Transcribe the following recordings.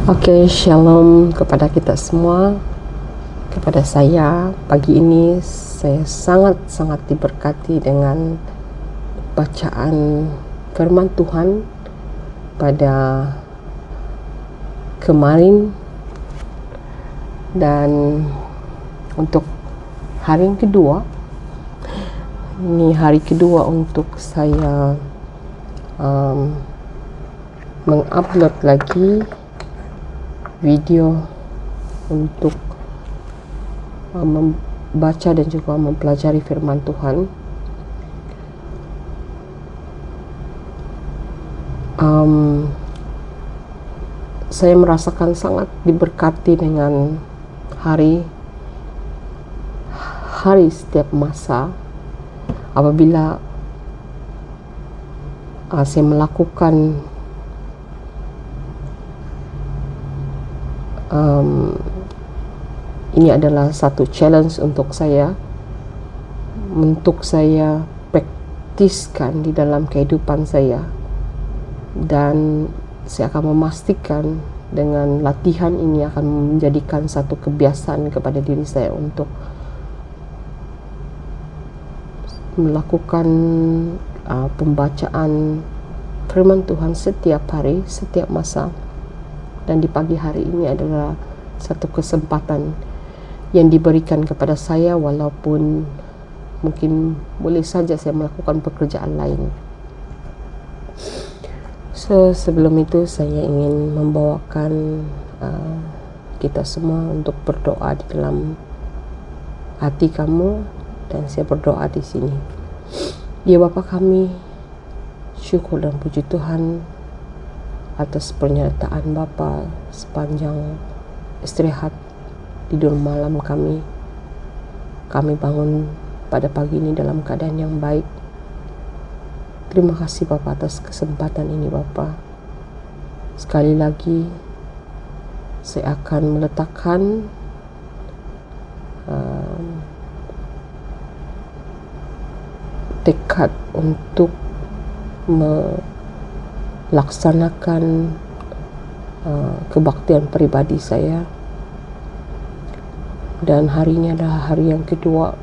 Oke, shalom kepada kita semua. Kepada saya, pagi ini saya sangat-sangat diberkati dengan bacaan firman Tuhan pada kemarin, dan untuk hari yang kedua, ini hari kedua untuk saya mengupload lagi video untuk membaca dan juga mempelajari firman Tuhan. Saya merasakan sangat diberkati dengan hari setiap masa apabila saya melakukan ini adalah satu challenge untuk saya praktiskan di dalam kehidupan saya, dan saya akan memastikan dengan latihan ini akan menjadikan satu kebiasaan kepada diri saya untuk melakukan pembacaan firman Tuhan setiap hari, setiap masa. Dan di pagi hari ini adalah satu kesempatan yang diberikan kepada saya, walaupun mungkin boleh saja saya melakukan pekerjaan lain. Sebelum itu saya ingin membawakan kita semua untuk berdoa di dalam hati kamu, dan saya berdoa di sini. Ya Bapa kami, syukur dan puji Tuhan atas pernyataan Bapa sepanjang istirahat tidur malam kami. Kami bangun pada pagi ini dalam keadaan yang baik. Terima kasih Bapa atas kesempatan ini Bapa. Sekali lagi saya akan meletakkan tekad untuk melaksanakan kebaktian pribadi saya, dan hari ini adalah hari yang kedua.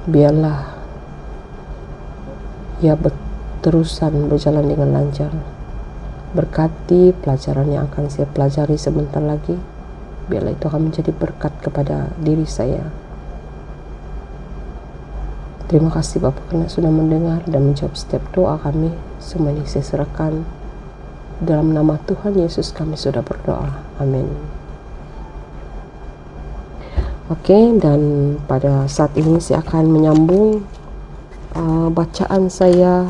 Biarlah ia terusan berjalan dengan lancar. Berkati pelajaran yang akan saya pelajari sebentar lagi. Biarlah itu akan menjadi berkat kepada diri saya. Terima kasih Bapak karena sudah mendengar dan menjawab setiap doa kami. Semua ini saya serahkan dalam nama Tuhan Yesus kami sudah berdoa. Amin. Oke, dan pada saat ini saya akan menyambung bacaan saya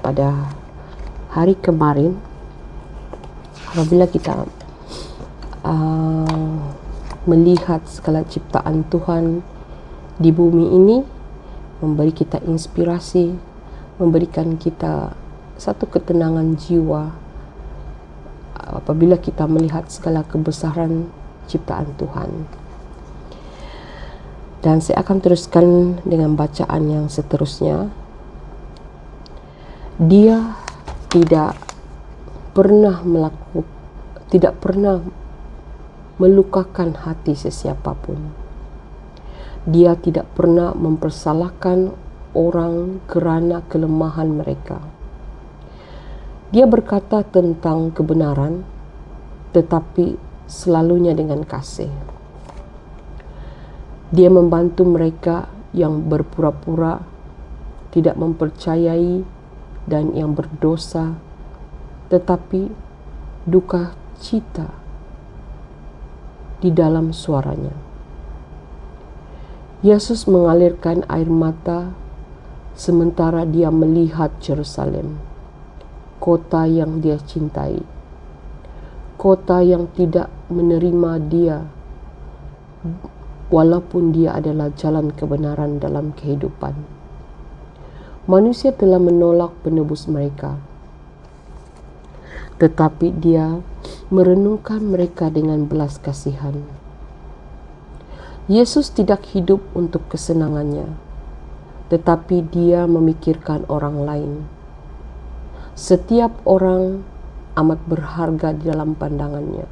pada hari kemarin. Apabila kita melihat segala ciptaan Tuhan di bumi ini, memberi kita inspirasi, memberikan kita satu ketenangan jiwa apabila kita melihat segala kebesaran ciptaan Tuhan. Dan saya akan teruskan dengan bacaan yang seterusnya. Dia tidak pernah melukakan hati sesiapapun. Dia tidak pernah mempersalahkan orang kerana kelemahan mereka. Dia berkata tentang kebenaran, tetapi selalunya dengan kasih. Dia membantu mereka yang berpura-pura tidak mempercayai dan yang berdosa, tetapi duka cita di dalam suaranya. Yesus mengalirkan air mata sementara dia melihat Yerusalem, kota yang dia cintai, kota yang tidak menerima dia, walaupun dia adalah jalan kebenaran dalam kehidupan. Manusia telah menolak penebus mereka, tetapi dia merenungkan mereka dengan belas kasihan. Yesus tidak hidup untuk kesenangannya, tetapi dia memikirkan orang lain. Setiap orang amat berharga di dalam pandangannya.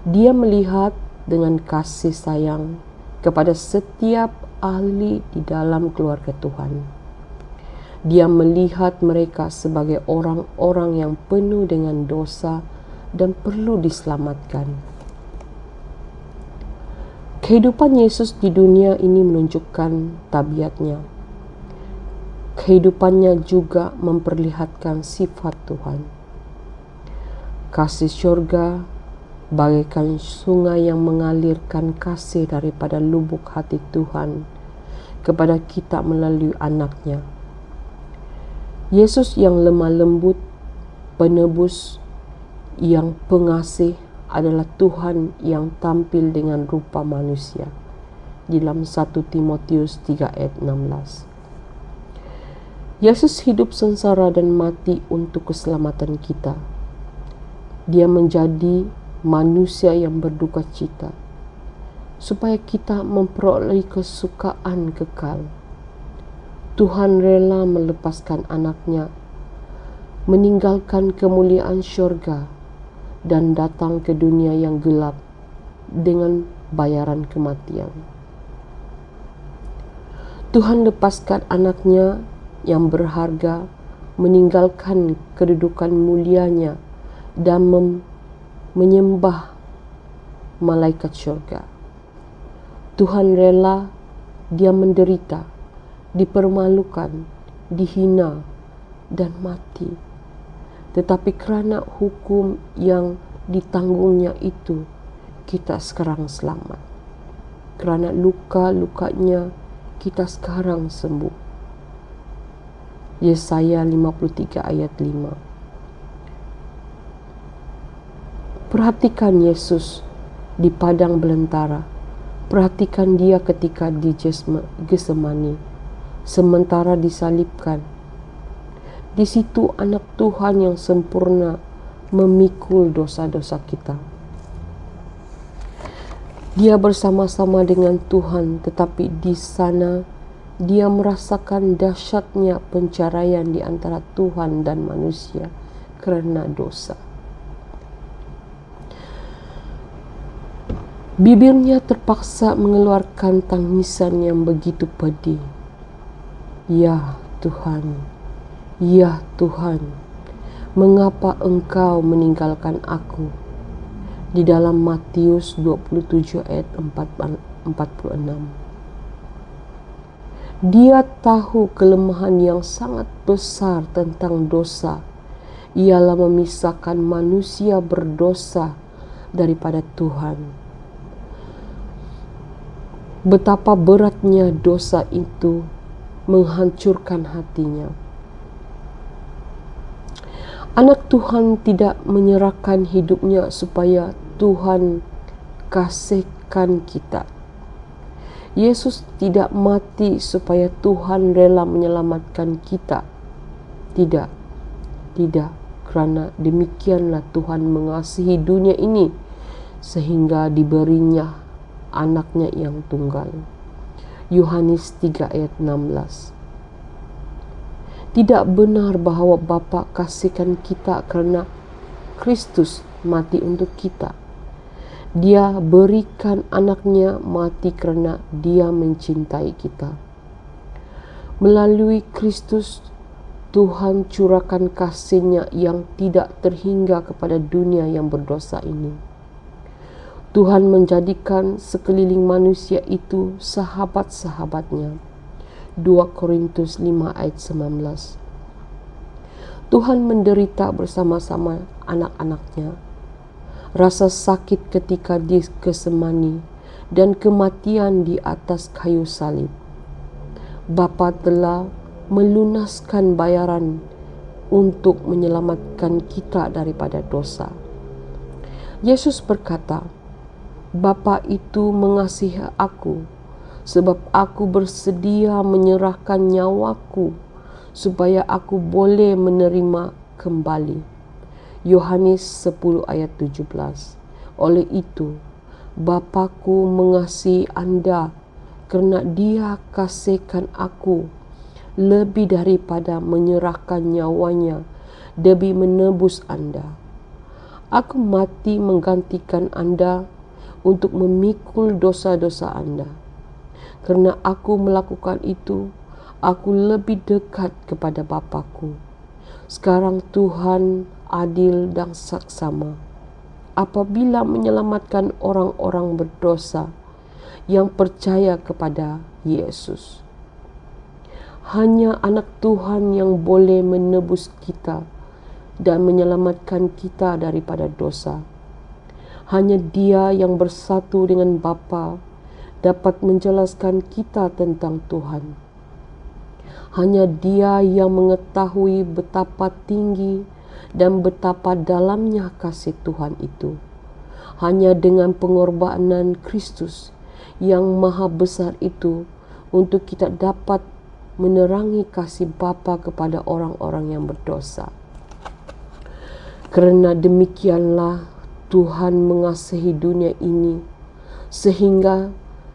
Dia melihat dengan kasih sayang kepada setiap ahli di dalam keluarga Tuhan. Dia melihat mereka sebagai orang-orang yang penuh dengan dosa dan perlu diselamatkan. Kehidupan Yesus di dunia ini menunjukkan tabiatnya. Kehidupannya juga memperlihatkan sifat Tuhan. Kasih syurga bagaikan sungai yang mengalirkan kasih daripada lubuk hati Tuhan kepada kita melalui anaknya. Yesus yang lemah lembut, penebus, yang pengasih adalah Tuhan yang tampil dengan rupa manusia. Dalam 1 Timotius 3 ayat 16. Yesus hidup sengsara dan mati untuk keselamatan kita. Dia menjadi manusia yang berduka cita supaya kita memperoleh kesukaan kekal. Tuhan rela melepaskan anaknya, meninggalkan kemuliaan syurga dan datang ke dunia yang gelap dengan bayaran kematian. Tuhan lepaskan anaknya yang berharga, meninggalkan kedudukan mulianya dan menyembah malaikat syurga. Tuhan rela dia menderita, dipermalukan, dihina, dan mati. Tetapi kerana hukum yang ditanggungnya itu, kita sekarang selamat. Kerana luka-lukanya, kita sekarang sembuh. Yesaya 53 ayat 5. Perhatikan Yesus di padang belantara. Perhatikan dia ketika di Getsemani, sementara disalibkan. Di situ anak Tuhan yang sempurna memikul dosa-dosa kita. Dia bersama-sama dengan Tuhan, tetapi di sana dia merasakan dahsyatnya penceraian di antara Tuhan dan manusia kerana dosa. Bibirnya terpaksa mengeluarkan tangisan yang begitu pedih. Ya Tuhan, ya Tuhan, mengapa Engkau meninggalkan aku? Di dalam Matius 27 ayat 46. Dia tahu kelemahan yang sangat besar tentang dosa, ialah memisahkan manusia berdosa daripada Tuhan. Betapa beratnya dosa itu menghancurkan hatinya. Anak Tuhan tidak menyerahkan hidupnya supaya Tuhan kasihkan kita. Yesus tidak mati supaya Tuhan rela menyelamatkan kita. Tidak, kerana demikianlah Tuhan mengasihi dunia ini sehingga diberinya anaknya yang tunggal. Yohanes 3 ayat 16. Tidak benar bahawa Bapa kasihkan kita kerana Kristus mati untuk kita. Dia berikan anaknya mati kerana dia mencintai kita. Melalui Kristus, Tuhan curahkan kasih-Nya yang tidak terhingga kepada dunia yang berdosa ini. Tuhan menjadikan sekeliling manusia itu sahabat-sahabatnya. 2 Korintus 5 ayat 19. Tuhan menderita bersama-sama anak-anaknya. Rasa sakit ketika di Getsemani dan kematian di atas kayu salib. Bapa telah melunaskan bayaran untuk menyelamatkan kita daripada dosa. Yesus berkata, Bapa itu mengasihi aku, sebab aku bersedia menyerahkan nyawaku, supaya aku boleh menerima kembali. Yohanes 10 ayat 17. Oleh itu, Bapa-Ku mengasihi anda, kerana Dia kasihkan aku lebih daripada menyerahkan nyawanya demi menebus Anda. Aku mati menggantikan Anda untuk memikul dosa-dosa Anda. Karena aku melakukan itu, aku lebih dekat kepada Bapa-Ku. Sekarang Tuhan adil dan saksama apabila menyelamatkan orang-orang berdosa yang percaya kepada Yesus. Hanya Anak Tuhan yang boleh menebus kita dan menyelamatkan kita daripada dosa. Hanya Dia yang bersatu dengan Bapa dapat menjelaskan kita tentang Tuhan. Hanya Dia yang mengetahui betapa tinggi dan betapa dalamnya kasih Tuhan itu. Hanya dengan pengorbanan Kristus yang maha besar itu untuk kita dapat menerangi kasih Bapa kepada orang-orang yang berdosa. Kerana demikianlah Tuhan mengasihi dunia ini sehingga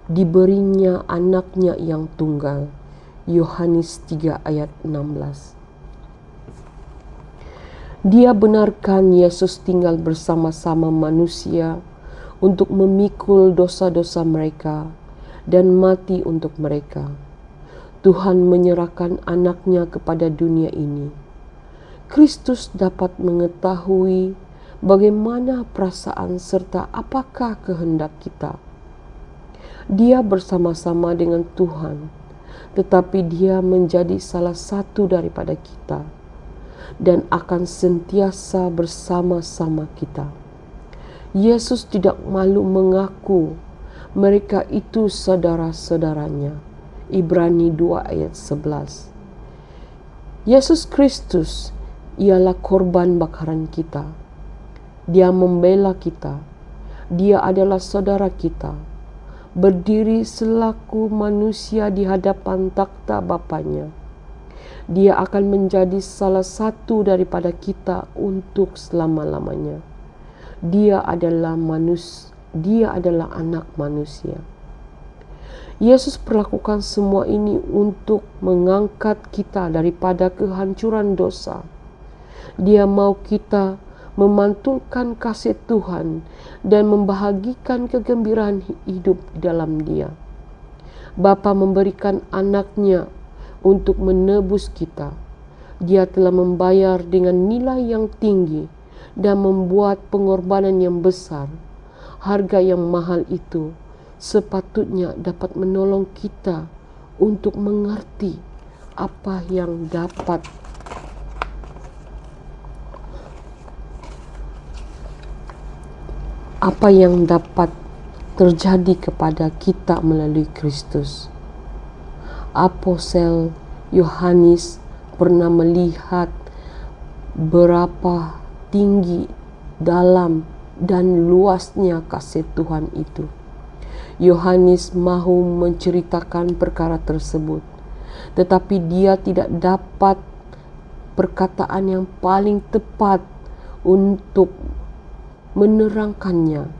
diberinya anaknya yang tunggal. Yohanes 3 ayat 16. Dia benarkan Yesus tinggal bersama-sama manusia untuk memikul dosa-dosa mereka dan mati untuk mereka. Tuhan menyerahkan anaknya kepada dunia ini. Kristus dapat mengetahui bagaimana perasaan serta apakah kehendak kita. Dia bersama-sama dengan Tuhan, tetapi Dia menjadi salah satu daripada kita dan akan sentiasa bersama-sama kita. Yesus tidak malu mengaku mereka itu saudara-saudaranya. Ibrani 2 ayat 11. Yesus Kristus ialah korban bakaran kita. Dia membela kita. Dia adalah saudara kita, berdiri selaku manusia di hadapan takhta Bapanya. Dia akan menjadi salah satu daripada kita untuk selama-lamanya. Dia adalah anak manusia. Yesus perlakukan semua ini untuk mengangkat kita daripada kehancuran dosa. Dia mau kita memantulkan kasih Tuhan dan membahagikan kegembiraan hidup dalam Dia. Bapa memberikan anaknya untuk menebus kita. Dia telah membayar dengan nilai yang tinggi dan membuat pengorbanan yang besar. Harga yang mahal itu sepatutnya dapat menolong kita untuk mengerti apa yang dapat terjadi kepada kita melalui Kristus. Apostel Yohanes pernah melihat berapa tinggi, dalam dan luasnya kasih Tuhan itu. Yohanes mahu menceritakan perkara tersebut, tetapi dia tidak dapat perkataan yang paling tepat untuk menerangkannya.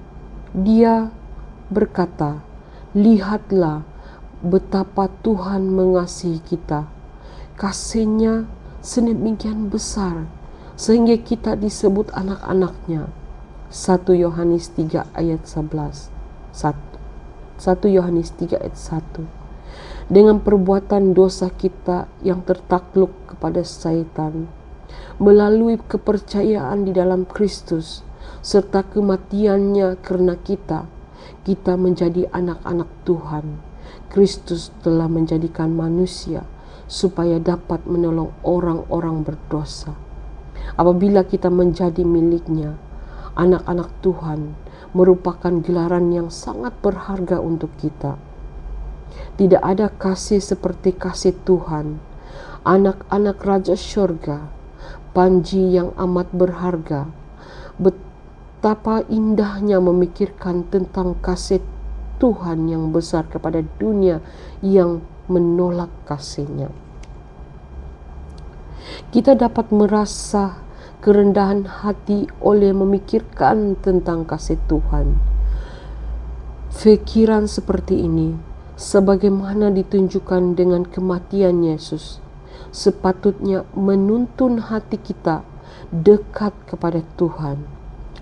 Dia berkata, "Lihatlah betapa Tuhan mengasihi kita. Kasih-Nya sedemikian besar sehingga kita disebut anak-anak-Nya." 1 Yohanes 3 ayat 11. 1 Yohanes 3 ayat 1. Dengan perbuatan dosa kita yang tertakluk kepada syaitan, melalui kepercayaan di dalam Kristus serta kematiannya karena kita menjadi anak-anak Tuhan. Kristus telah menjadikan manusia supaya dapat menolong orang-orang berdosa. Apabila kita menjadi miliknya, anak-anak Tuhan merupakan gelaran yang sangat berharga untuk kita. Tidak ada kasih seperti kasih Tuhan. Anak-anak Raja Syurga, panji yang amat berharga. Betapa indahnya memikirkan tentang kasih Tuhan yang besar kepada dunia yang menolak kasih-Nya. Kita dapat merasa kerendahan hati oleh memikirkan tentang kasih Tuhan. Fikiran seperti ini, sebagaimana ditunjukkan dengan kematian Yesus, sepatutnya menuntun hati kita dekat kepada Tuhan.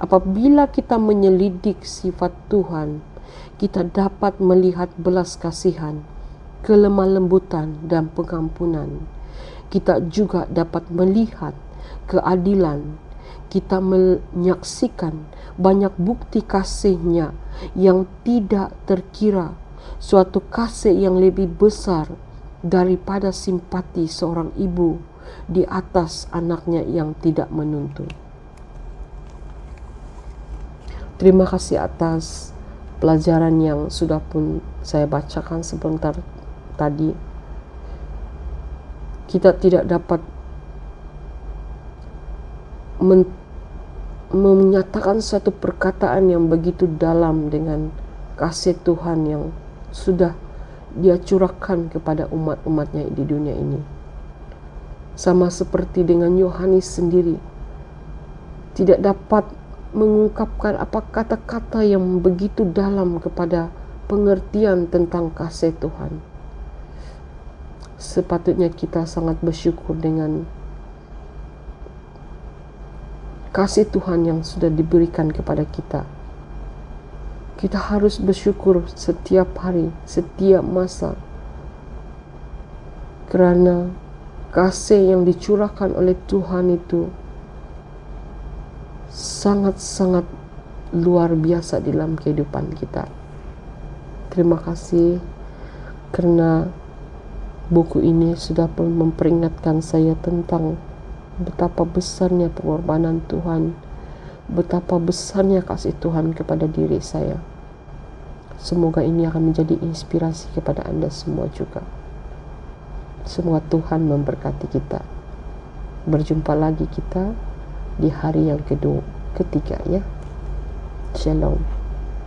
Apabila kita menyelidik sifat Tuhan, kita dapat melihat belas kasihan, kelemah lembutan dan pengampunan. Kita juga dapat melihat keadilan. Kita menyaksikan banyak bukti kasih-Nya yang tidak terkira, suatu kasih yang lebih besar daripada simpati seorang ibu di atas anaknya yang tidak menuntut. Terima kasih atas pelajaran yang sudah pun saya bacakan sebentar tadi. Kita tidak dapat menyatakan satu perkataan yang begitu dalam dengan kasih Tuhan yang sudah Dia curahkan kepada umat-umatnya di dunia ini. Sama seperti dengan Yohanes sendiri, tidak dapat mengungkapkan apa kata-kata yang begitu dalam kepada pengertian tentang kasih Tuhan. Sepatutnya kita sangat bersyukur dengan kasih Tuhan yang sudah diberikan kepada kita. Kita harus bersyukur setiap hari, setiap masa, kerana kasih yang dicurahkan oleh Tuhan itu sangat-sangat luar biasa dalam kehidupan kita. Terima kasih kerana buku ini sudah pun memperingatkan saya tentang betapa besarnya pengorbanan Tuhan, betapa besarnya kasih Tuhan kepada diri saya. Semoga ini akan menjadi inspirasi kepada Anda semua juga. Semoga Tuhan memberkati kita. Berjumpa lagi kita di hari yang ketiga ya. Shalom.